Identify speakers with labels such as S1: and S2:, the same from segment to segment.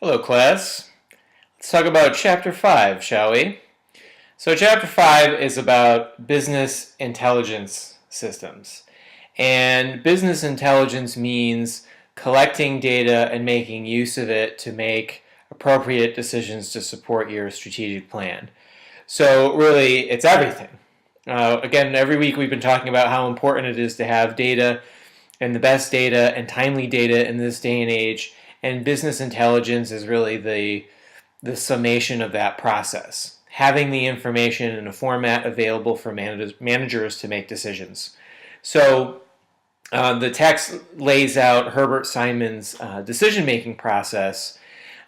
S1: Hello, class. Let's talk about Chapter 5, shall we? So, Chapter 5 is about business intelligence systems. And business intelligence means collecting data and making use of it to make appropriate decisions to support your strategic plan. So, really, it's everything. Again, every week we've been talking about how important it is to have data and the best data and timely data in this day and age. And business intelligence is really the summation of that process. Having the information in a format available for managers to make decisions. So the text lays out Herbert Simon's decision-making process,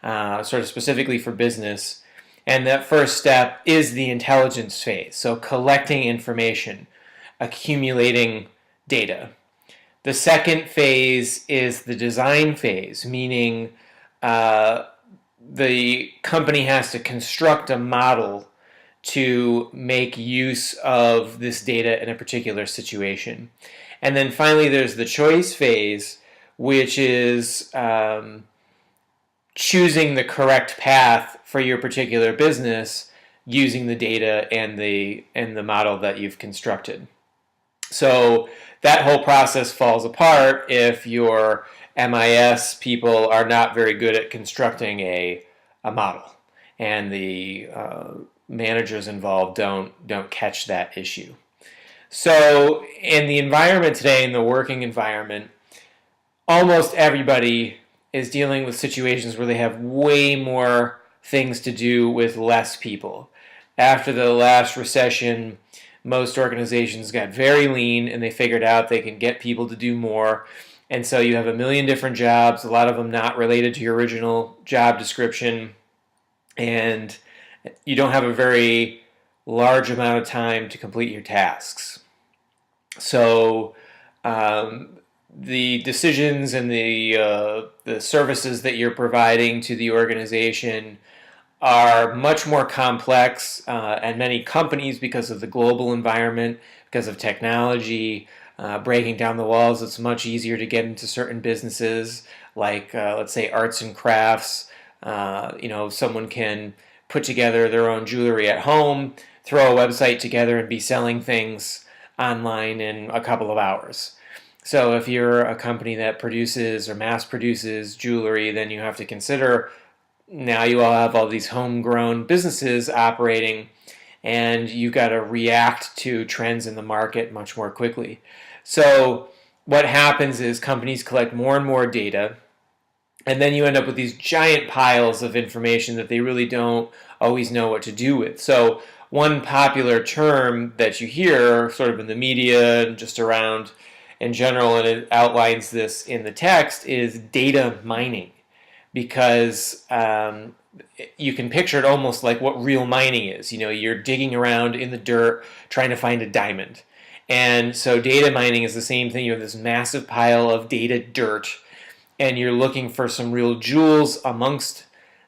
S1: sort of specifically for business. And that first step is the intelligence phase. So collecting information, accumulating data. The second phase is the design phase, meaning the company has to construct a model to make use of this data in a particular situation. And then finally, there's the choice phase, which is choosing the correct path for your particular business using the data and the model that you've constructed. So that whole process falls apart if your MIS people are not very good at constructing a model, and the managers involved don't catch that issue. So in the environment today, in the working environment, almost everybody is dealing with situations where they have way more things to do with less people. After the last recession, most organizations got very lean and they figured out they can get people to do more. And so you have a million different jobs, a lot of them not related to your original job description, and you don't have a very large amount of time to complete your tasks. So the decisions and the services that you're providing to the organization are much more complex, and many companies, because of the global environment, because of technology, breaking down the walls, it's much easier to get into certain businesses, like let's say arts and crafts. Someone can put together their own jewelry at home, throw a website together, and be selling things online in a couple of hours. So if you're a company that produces or mass produces jewelry, then you have to consider now you all have all these homegrown businesses operating, and you've got to react to trends in the market much more quickly. So what happens is companies collect more and more data, and then you end up with these giant piles of information that they really don't always know what to do with. So one popular term that you hear sort of in the media and just around in general, and it outlines this in the text, is data mining. Because you can picture it almost like what real mining is. You're digging around in the dirt trying to find a diamond. And so data mining is the same thing. You have this massive pile of data dirt, and you're looking for some real jewels amongst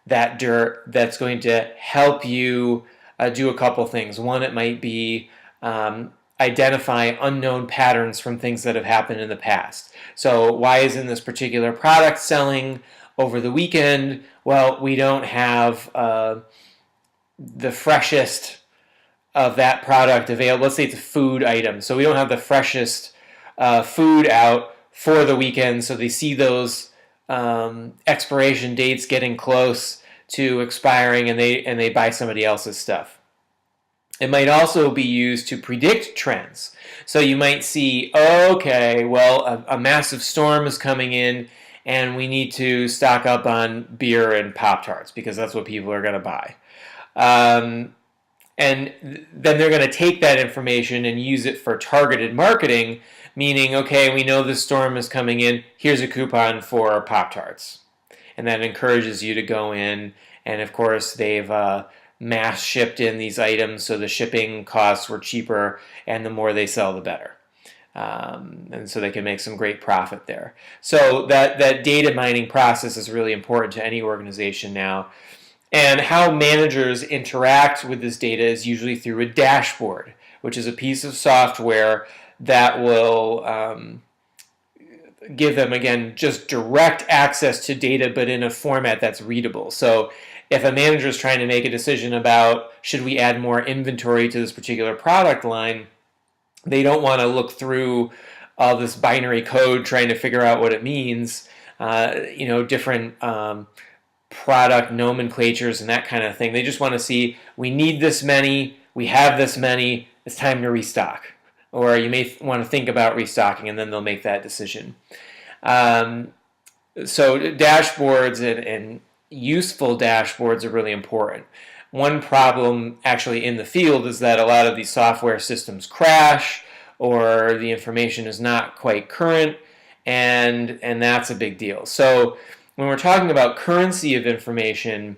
S1: that dirt that's going to help you do a couple things. One, it might be identify unknown patterns from things that have happened in the past. So why isn't this particular product selling over the weekend? Well, we don't have the freshest of that product available. Let's say it's a food item. So we don't have the freshest food out for the weekend. So they see those expiration dates getting close to expiring, and they buy somebody else's stuff. It might also be used to predict trends. So you might see, okay, well, a massive storm is coming in, and we need to stock up on beer and Pop-Tarts because that's what people are going to buy. And then they're going to take that information and use it for targeted marketing, meaning, okay, we know the storm is coming in, here's a coupon for Pop-Tarts. And that encourages you to go in, and of course they've mass shipped in these items, so the shipping costs were cheaper, and the more they sell, the better. And so they can make some great profit there. So that data mining process is really important to any organization now. And how managers interact with this data is usually through a dashboard, which is a piece of software that will give them, again, just direct access to data, but in a format that's readable. So if a manager is trying to make a decision about should we add more inventory to this particular product line, they don't want to look through all this binary code trying to figure out what it means, different product nomenclatures and that kind of thing. They just want to see, we need this many, we have this many, it's time to restock. Or you may want to think about restocking, and then they'll make that decision. So dashboards and useful dashboards are really important. One problem actually in the field is that a lot of these software systems crash, or the information is not quite current, and that's a big deal. So when we're talking about currency of information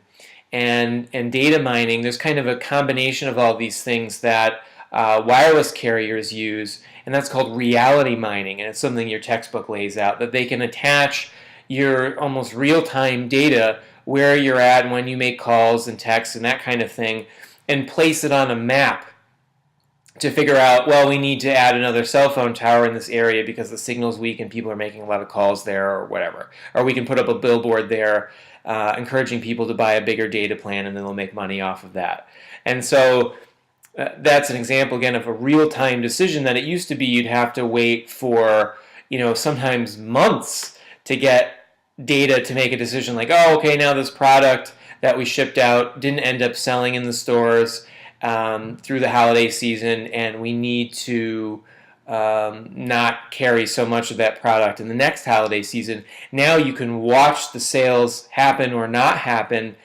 S1: and data mining, there's kind of a combination of all these things that wireless carriers use, and that's called reality mining, and it's something your textbook lays out, that they can attach your almost real-time data where you're at and when you make calls and texts and that kind of thing, and place it on a map to figure out, well, we need to add another cell phone tower in this area because the signal's weak and people are making a lot of calls there, or whatever. Or we can put up a billboard there encouraging people to buy a bigger data plan, and then they'll make money off of that. And so that's an example, again, of a real-time decision that it used to be you'd have to wait for, sometimes months to get data to make a decision like, oh, okay, now this product that we shipped out didn't end up selling in the stores through the holiday season, and we need to not carry so much of that product in the next holiday season. Now you can watch the sales happen or not happen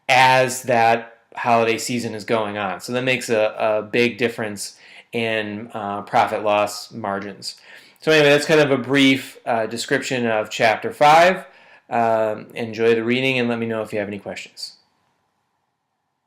S1: as that holiday season is going on. So that makes a big difference in profit loss margins. So anyway, that's kind of a brief description of Chapter 5. Enjoy the reading and let me know if you have any questions.